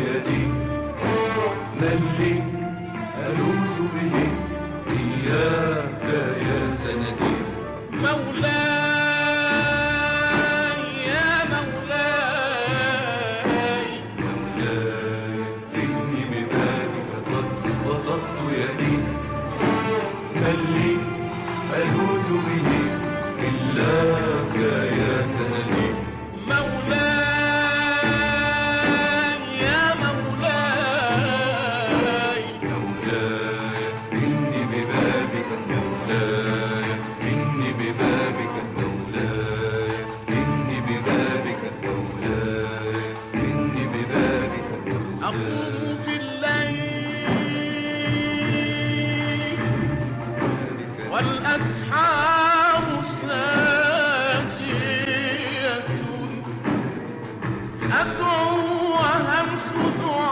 يدي، ما اللي ألوذ به إياك يا سندي. مولاي يا مولاي، مولاي إني ببابك قد بسطت يدي، ما اللي ألوذ به إلاك يا سندي. مولاي يا مولاي، مولاي إني ببابك، مولاي إني ببابك، مولاي إني ببابك، مولاي إني ببابك، أقوم بالليل والأسحار ساجية، أدعو وهمس دعائي